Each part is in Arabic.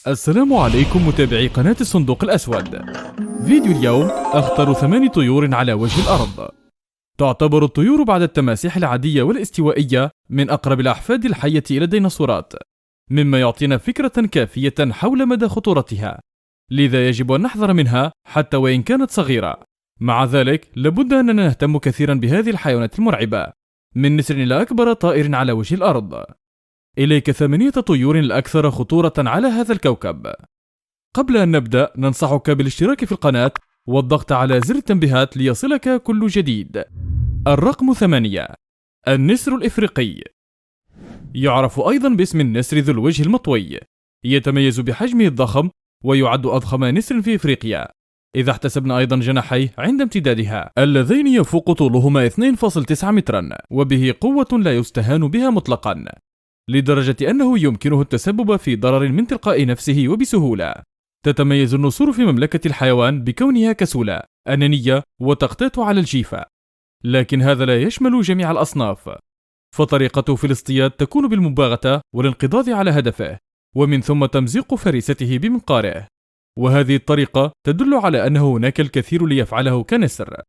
السلام عليكم متابعي قناة الصندوق الأسود. فيديو اليوم أخطر 8 طيور على وجه الأرض. تعتبر الطيور بعد التماسيح العادية والاستوائية من أقرب الأحفاد الحية إلى الديناصورات، مما يعطينا فكرة كافية حول مدى خطورتها، لذا يجب أن نحذر منها حتى وإن كانت صغيرة. مع ذلك لابد أننا نهتم كثيرا بهذه الحيوانات المرعبة، من نسر إلى أكبر طائر على وجه الأرض. إليك 8 طيور الأكثر خطورة على هذا الكوكب. قبل أن نبدأ ننصحك بالاشتراك في القناة والضغط على زر التنبيهات ليصلك كل جديد. الرقم 8: النسر الإفريقي. يعرف أيضا باسم النسر ذو الوجه المطوي، يتميز بحجمه الضخم ويعد أضخم نسر في إفريقيا، إذا احتسبنا أيضا جناحيه عند امتدادها اللذين يفوق طولهما 2.9 مترا، وبه قوة لا يستهان بها مطلقا، لدرجة أنه يمكنه التسبب في ضرر من تلقاء نفسه وبسهولة. تتميز النسور في مملكة الحيوان بكونها كسولة، أنانية، وتقتات على الجيفة، لكن هذا لا يشمل جميع الأصناف، فطريقته في الاصطياد تكون بالمباغتة والانقضاض على هدفه، ومن ثم تمزيق فريسته بمنقاره، وهذه الطريقة تدل على أن هناك الكثير ليفعله كنسر.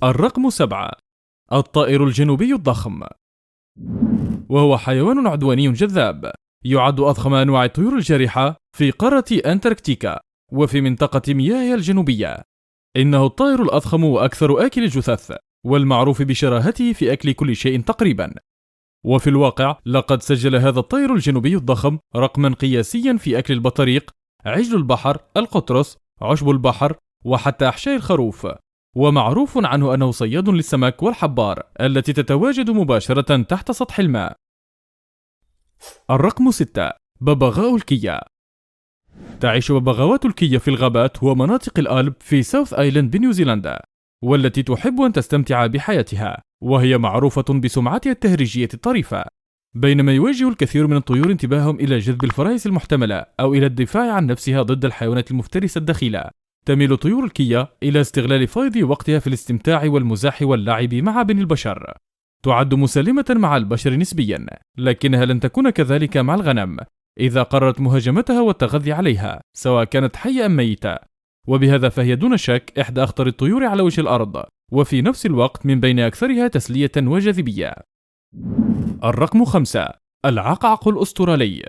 الرقم 7: الطائر الجنوبي الضخم. وهو حيوان عدواني جذاب، يعد أضخم أنواع الطيور الجارحة في قارة أنتاركتيكا وفي منطقة مياهها الجنوبية. إنه الطائر الأضخم وأكثر آكل الجثث، والمعروف بشراهته في أكل كل شيء تقريبا. وفي الواقع لقد سجل هذا الطائر الجنوبي الضخم رقما قياسيا في أكل البطريق، عجل البحر، القطرس، عشب البحر، وحتى أحشاء الخروف. ومعروف عنه أنه صياد للسمك والحبار التي تتواجد مباشرة تحت سطح الماء. الرقم 6: ببغاء الكيا. تعيش ببغاوات الكيا في الغابات ومناطق الألب في ساوث آيلاند بنيوزيلندا، والتي تحب أن تستمتع بحياتها، وهي معروفة بسمعتها التهريجية الطريفة. بينما يوجه الكثير من الطيور انتباههم إلى جذب الفرائس المحتملة أو إلى الدفاع عن نفسها ضد الحيوانات المفترسة الدخيلة، تميل طيور الكيا إلى استغلال فيض وقتها في الاستمتاع والمزاح واللعب مع بني البشر. تعد مسالمة مع البشر نسبيا، لكنها لن تكون كذلك مع الغنم إذا قررت مهاجمتها والتغذي عليها، سواء كانت حية أم ميتة. وبهذا فهي دون شك إحدى أخطر الطيور على وجه الأرض، وفي نفس الوقت من بين أكثرها تسلية وجاذبية. الرقم 5: العقعق الأسترالي.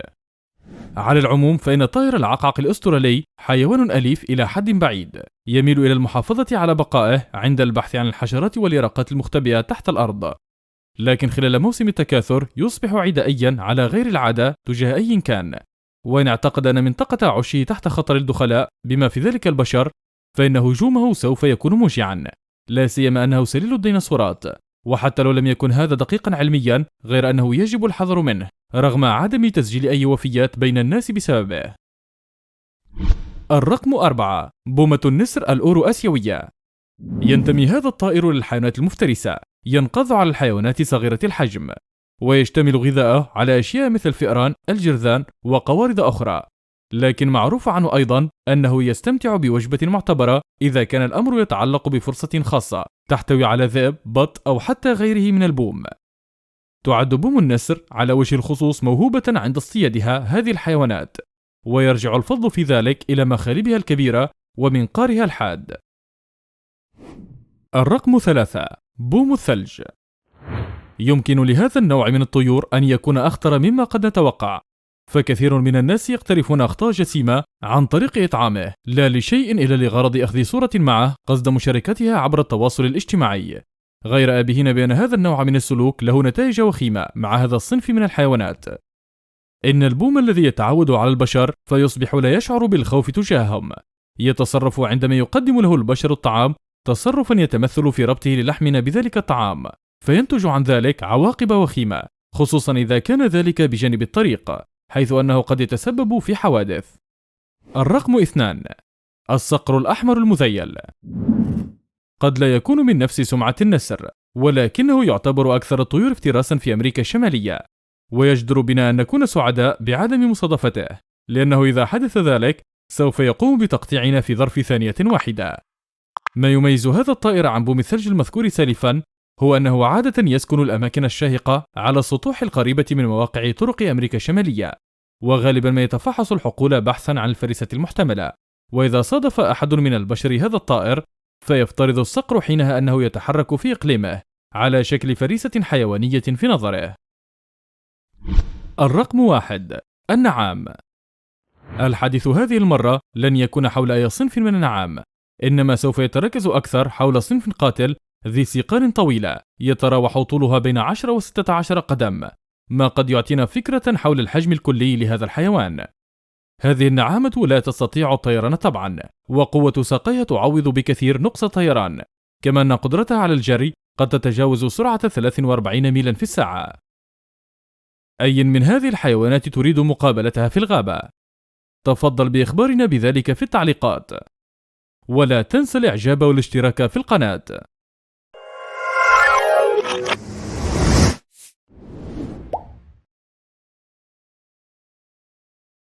على العموم فإن طائر العقعق الأسترالي حيوان أليف إلى حد بعيد، يميل إلى المحافظة على بقائه عند البحث عن الحشرات واليرقات المختبئة تحت الأرض، لكن خلال موسم التكاثر يصبح عدائيا على غير العادة تجاه أي كان، وإن اعتقد أن منطقة عشه تحت خطر الدخلاء بما في ذلك البشر، فإن هجومه سوف يكون موجعا، لا سيما أنه سليل الديناصورات، وحتى لو لم يكن هذا دقيقا علميا، غير أنه يجب الحذر منه رغم عدم تسجيل أي وفيات بين الناس بسببه. الرقم 4: بومة النسر الأورو آسيوية. ينتمي هذا الطائر للحيوانات المفترسة، ينقض على الحيوانات صغيرة الحجم، ويشتمل غذاءه على أشياء مثل الفئران، الجرذان، وقوارض أخرى، لكن معروف عنه أيضا أنه يستمتع بوجبة معتبرة إذا كان الأمر يتعلق بفرصة خاصة تحتوي على ذئب، بط، أو حتى غيره من البوم. تعد بوم النسر على وجه الخصوص موهوبة عند اصطيادها هذه الحيوانات، ويرجع الفضل في ذلك إلى مخالبها الكبيرة ومنقارها الحاد. الرقم 3: بوم الثلج. يمكن لهذا النوع من الطيور أن يكون أخطر مما قد نتوقع، فكثير من الناس يقترفون أخطاء جسيمة عن طريق إطعامه، لا لشيء إلا لغرض أخذ صورة معه قصد مشاركتها عبر التواصل الاجتماعي، غير آبهين بأن هذا النوع من السلوك له نتائج وخيمة مع هذا الصنف من الحيوانات. إن البوم الذي يتعود على البشر فيصبح لا يشعر بالخوف تجاههم، يتصرف عندما يقدم له البشر الطعام تصرفا يتمثل في ربطه للحمنا بذلك الطعام، فينتج عن ذلك عواقب وخيمة، خصوصا إذا كان ذلك بجانب الطريق، حيث أنه قد يتسبب في حوادث. الرقم 2: الصقر الأحمر المذيل. قد لا يكون من نفس سمعة النسر، ولكنه يعتبر أكثر الطيور افتراسا في أمريكا الشمالية، ويجدر بنا أن نكون سعداء بعدم مصادفته، لأنه إذا حدث ذلك سوف يقوم بتقطيعنا في ظرف ثانية واحدة. ما يميز هذا الطائر عن بوم الثلج المذكور سالفا هو أنه عادة يسكن الأماكن الشاهقة على السطوح القريبة من مواقع طرق أمريكا الشمالية، وغالبا ما يتفحص الحقول بحثا عن الفريسة المحتملة، وإذا صادف أحد من البشر هذا الطائر فيفترض الصقر حينها أنه يتحرك في إقليمه على شكل فريسة حيوانية في نظره. الرقم 1: النعام. الحديث هذه المرة لن يكون حول أي صنف من النعام، إنما سوف يتركز أكثر حول صنف قاتل ذي سيقان طويلة يتراوح طولها بين 10 و16 قدم، ما قد يعطينا فكرة حول الحجم الكلي لهذا الحيوان. هذه النعامة لا تستطيع الطيران طبعا، وقوة ساقيها تعوض بكثير نقص الطيران، كما أن قدرتها على الجري قد تتجاوز سرعة 43 ميلا في الساعة. أي من هذه الحيوانات تريد مقابلتها في الغابة؟ تفضل بإخبارنا بذلك في التعليقات، ولا تنسى الإعجاب والاشتراك في القناة.